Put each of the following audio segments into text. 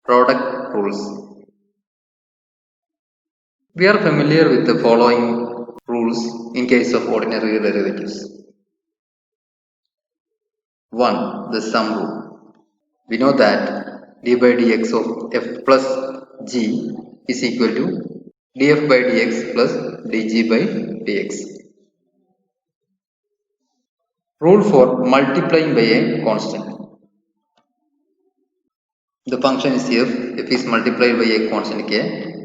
Product rules. We are familiar with the following rules in case of ordinary derivatives. 1. The sum rule. We know that d by dx of f plus g is equal to df by dx plus dg by dx. Rule for multiplying by a constant. The function is f is multiplied by a constant k,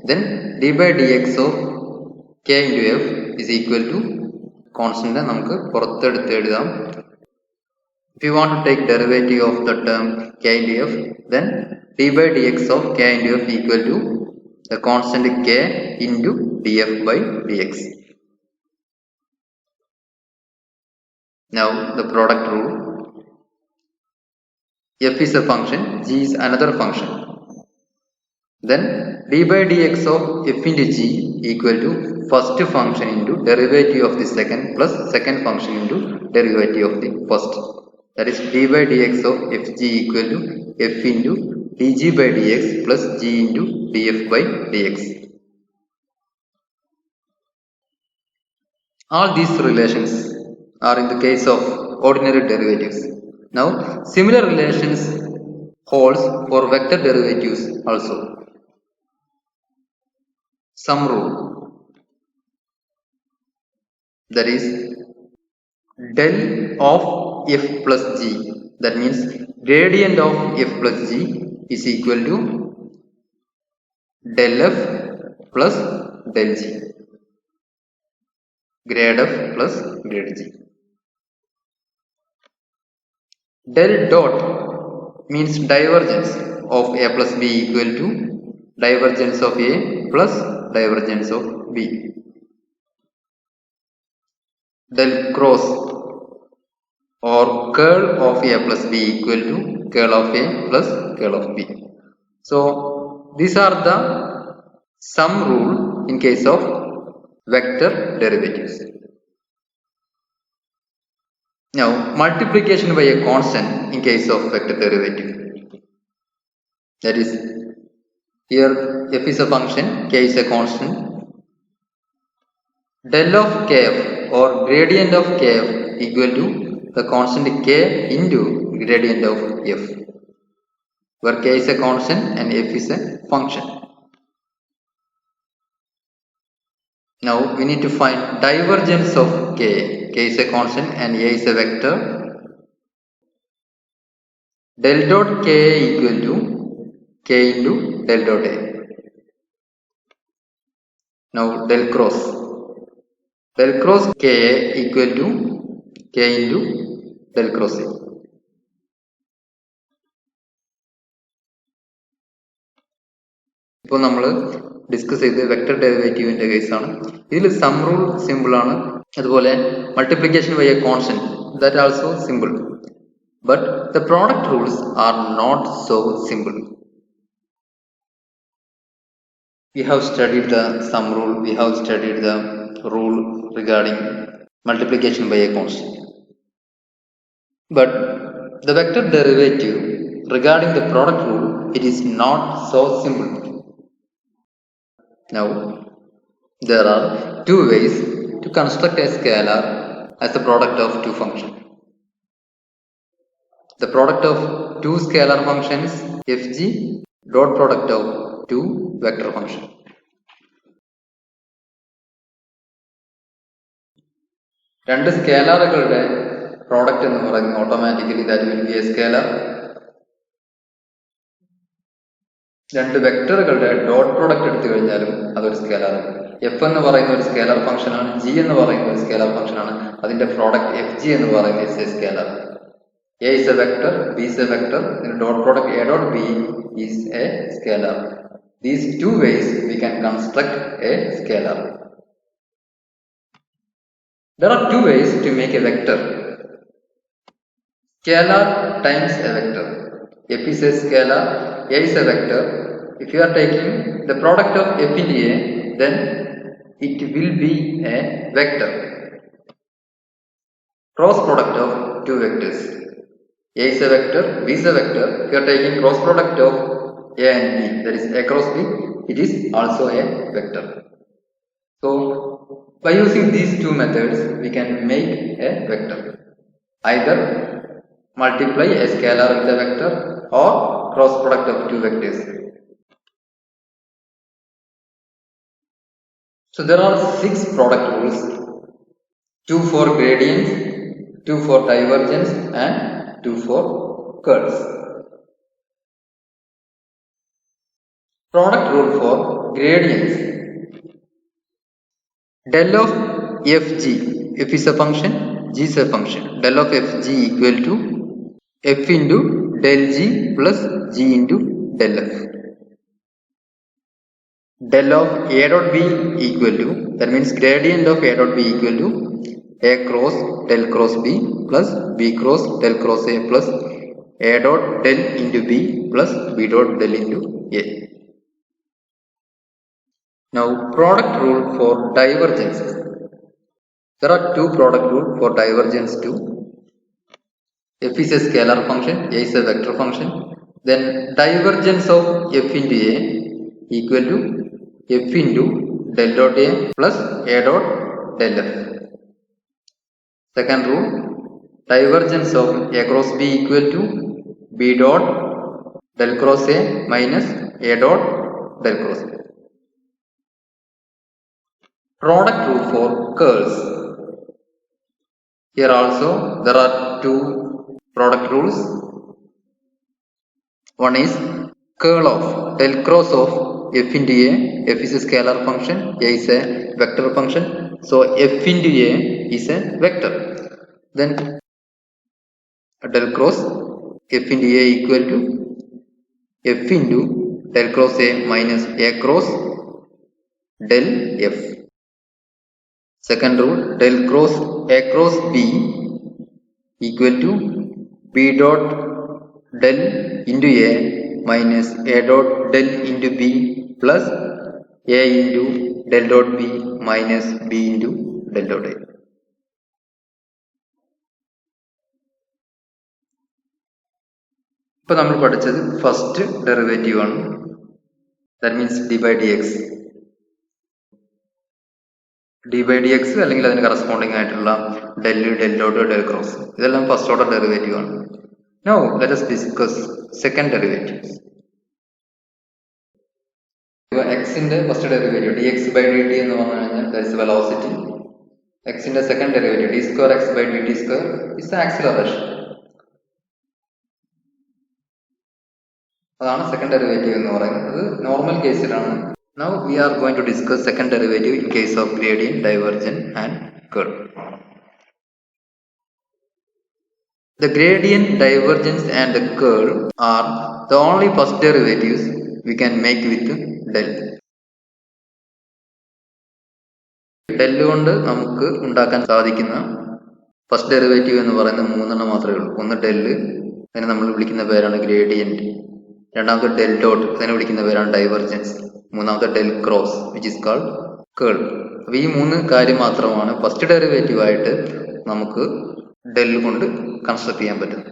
then d by dx of k into f is equal to constant നമുക്ക് പുറത്തെടുത്ത് എഴുതാം. If you want to take derivative of the term k into f, then d by dx of k into f equal to the constant k into df by dx. Now the product rule. F is a function, g is another function. Then d by dx of f into g equal to first function into derivative of the second plus second function into derivative of the first. That is d by dx of fg equal to f into dg by dx plus g into df by dx. All these relations are in the case of ordinary derivatives. Now, similar relations holds for vector derivatives also. Sum rule. That is del of f plus g. That means gradient of f plus g is equal to del f plus del g. Grade f plus grade g. Del dot means divergence of a plus b equal to divergence of a plus divergence of b. Del cross or curl of a plus b equal to curl of a plus curl of b. So these are the sum rule in case of vector derivatives. Now multiplication by a constant in case of vector derivative. That is, here f is a function, k is a constant. Del of kf or gradient of kf equal to the constant k into gradient of f, where k is a constant and f is a function. Now we need to find divergence of k. K is a constant and a is a vector. Del dot k equal to k into del dot a. Now del cross. Del cross k equal to k into del cross a. ഇപ്പോൾ നമ്മൾ discuss ചെയ്ത് vector ഡെറിവേറ്റീവിന്റെ കേസാണ്. ഇതിൽ some rule simple ആണ്, അതുപോലെ multiplication by a constant that also simple. But the product rules are not so simple. We have studied the sum rule, we have studied the rule regarding multiplication by a constant. But the vector derivative regarding the product rule, it is not so simple. Now, there are two ways to construct a scalar as the product of two functions. The product of two scalar functions fg dot product of two vector function. രണ്ട് സ്കേലാറുകളുടെ product എന്ന് പറയുന്നത് automatically that will be A scalar. രണ്ട് വെക്ടറുകളുടെ dot product എടുത്തു കഴിഞ്ഞാലും അതൊരു സ്കേലാറാണ്. F എന്ന് പറയുന്ന ഒരു സ്കേലാർ ഫംഗ്ഷൻ ആണ്, ജി എന്ന് പറയുന്ന ഒരു സ്കേലാർ ഫംഗ്ഷൻ ആണ്. അതിന്റെ പ്രോഡക്റ്റ് എഫ് ജി എന്ന് പറയുന്നത് is A scalar. A is A vector, B is A vector, dot product A dot B is A scalar. These two ways we can construct a scalar. There are two ways to make a vector. Scalar times a vector. F is a scalar, A is a vector. If you are taking the product of F into A, then it will be a vector. Cross product of two vectors. A is a vector, B is a vector. If you are taking cross product of A and B, that is A cross B, it is also a vector. So by using these two methods we can make a vector. Either multiply a scalar with a vector or cross product of two vectors. So there are 6 product rules, 2 for gradients, 2 for divergence and 2 for curls. Product rule for gradients. Del of fg, f is a function, g is a function. Del of fg equal to f into del g plus g into del f. Del of a dot b equal to, that means gradient of a dot b equal to a cross del cross b plus b cross del cross a plus a dot del into b plus b dot del into a. Now product rule for divergence. There are 2 product rules for divergence too. F is a scalar function, a is a vector function. Then divergence of f into a equal to f into del dot a plus a dot del f. Second rule, divergence of a cross b equal to b dot del cross a minus a dot del cross a. Product rule for curls. Here also there are 2 product rules. One is curl of del cross of f into a. F is a scalar function, a is a vector function, so f into a is a vector. Then del cross f into a equal to f into del cross a minus a cross del f. Second rule, del cross a cross b equal to b dot del into a minus a dot del into b plus a into del dot b minus b into del dot a. ഇപ്പോൾ നമ്മൾ പഠിച്ചത് first derivative ആണ്, that means d by d x. D by d x അല്ലെങ്കിൽ അതിന് corresponding ആയിട്ടുള്ള del del dot del cross, ഇതെല്ലാം first order derivative ആണ്. Now let us discuss second derivatives. എക്സിന്റെ first derivative d x by d t എന്ന് പറഞ്ഞു കഴിഞ്ഞാൽ that is velocity. എക്സിന്റെ second derivative d square x by d t square is acceleration. അതാണ് second derivative എന്ന് പറയുന്നത്. Normal കേസിലാണ്. Now we are going to discuss second derivative in case of gradient, divergence and curl. The gradient, divergence and the curl are the only first derivatives we can make with del. Del കൊണ്ട് നമുക്ക് ഉണ്ടാക്കാൻ സാധിക്കുന്ന first derivative എന്ന് പറയുന്നത് 3 എണ്ണം മാത്രമേ ഉള്ളൂ. ഒന്ന് del, അതിനെ നമ്മൾ വിളിക്കുന്ന പേരാണ് ഗ്രേഡിയന്റ്. രണ്ടാമത്തെ del dot, അതിനെ വിളിക്കുന്ന പേരാണ് ഡൈവർജൻസ്. മൂന്നാമത്തെ del cross which is called curl. അപ്പോൾ ഈ 3 കാര്യം മാത്രമാണ് ഫസ്റ്റ് ഡെറിവേറ്റീവ് ആയിട്ട് നമുക്ക് del കൊണ്ട് കൺസ്ട്രക്ട് ചെയ്യാൻ പറ്റുന്നത്.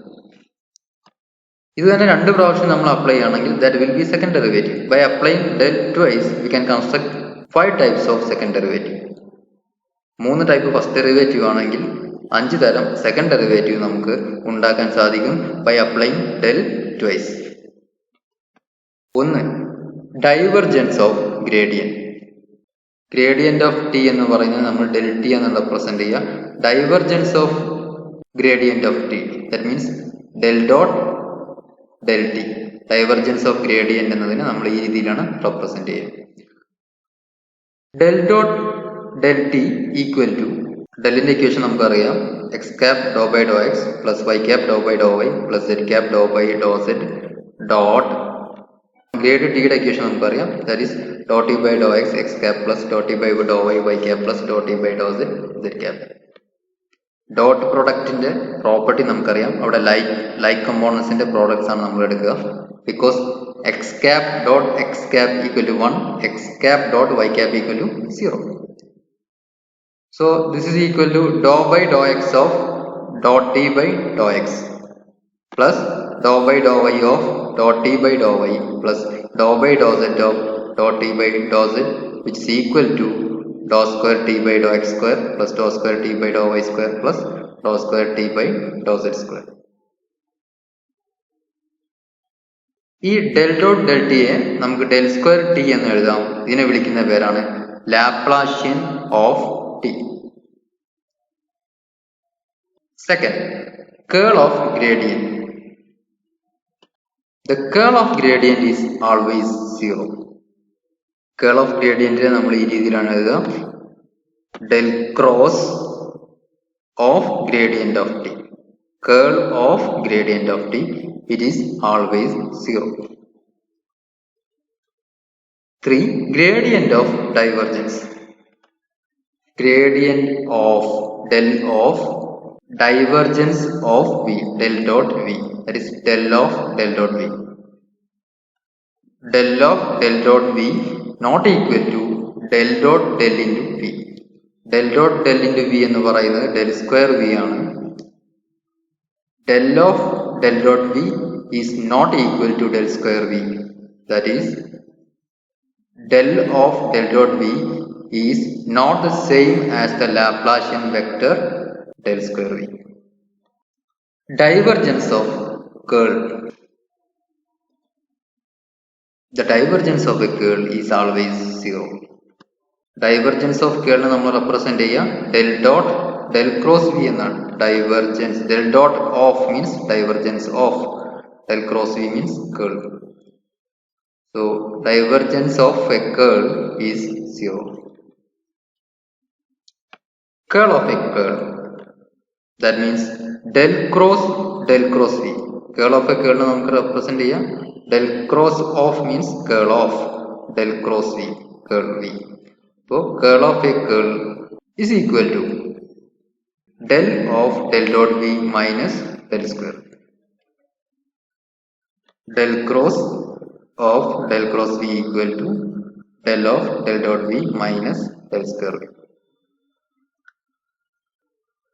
ഇത് തന്നെ 2 പ്രാവശ്യം നമ്മൾ അപ്ലൈ ചെയ്യുകയാണെങ്കിൽ that will be second derivative. By applying del twice we can construct 5 types of second derivative. 3 type first derivative ആണെങ്കിൽ 5 തരം സെക്കൻഡ് ഡെറിവേറ്റീവ് നമുക്ക് ഉണ്ടാക്കാൻ സാധിക്കും by applying del twice. 1. Divergence of gradient. Gradient of T എന്ന് പറയുന്നത് നമ്മൾ del T എന്ന് represent ചെയ്യുക. Divergence of gradient of T, that means del dot del T. Divergence of gradient എന്നതിനെ നമ്മൾ ഈ രീതിയിലാണ് റെപ്രസെന്റ് ചെയ്യുക. Del dot del T equal to, ഡെല്ലിന്റെ ഇക്വേഷൻ നമുക്കറിയാം, x cap do by do x plus y cap do by do y plus z cap do by do z dot grad ടിയുടെ equation നമുക്കറിയാം, that is do T by do x x cap plus do T by do y y cap plus do T by do z z cap. Dot പ്രൊഡക്റ്റിന്റെ property നമുക്കറിയാം, അവിടെ like കമ്പോണൻസിന്റെ products ആണ് നമ്മൾ എടുക്കുക. Because x cap dot x cap equal to 1, x cap dot y cap equal to 0. So this is equal to dou by dou x of dot t by dou x plus dou y of dot t by dou y plus dou dou z of dot t by dou z, which is equal to dou square t by dou x square plus dou square t by dou y square plus dou square t by dou z square. ഈ del dot del ടിയെ നമുക്ക് del square T എന്ന് എഴുതാം. ഇതിനെ വിളിക്കുന്ന പേരാണ് Laplacian of T. Second, curl of gradient. The curl of gradient is always 0. Curl of gradient നമ്മൾ ഈ രീതിയിലാണ് എഴുതുക, del cross of gradient of t. Curl of gradient of t, it is always 0. 3. Gradient of divergence. Gradient of del of divergence of v, del dot v, that is del of del dot v. Del of del dot v not equal to del dot del into v. Del dot del into v എന്ന് പറയുന്നത് del square v ആണ്. Del of del dot v is not equal to del square v. That is, del of del dot v is not the same as the Laplacian vector del square v. Divergence of curl. The divergence of a curl is always 0. Divergence of curl നമ്മൾ represent ചെയ്യാം del dot del cross v എന്നാണ്. Divergence del dot of means divergence of, del cross v means curl. So divergence of a curl is 0. Curl of a curl, that means del cross v. Curl of a curl നമുക്ക് represent ചെയ്യാം del cross of means curl of, del cross v, curl v. So curl of a curl is equal to del of del dot v minus del square. Del cross of del cross v equal to del of del dot v minus del square v.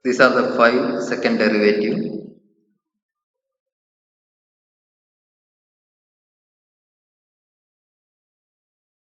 These are the 5 second derivative.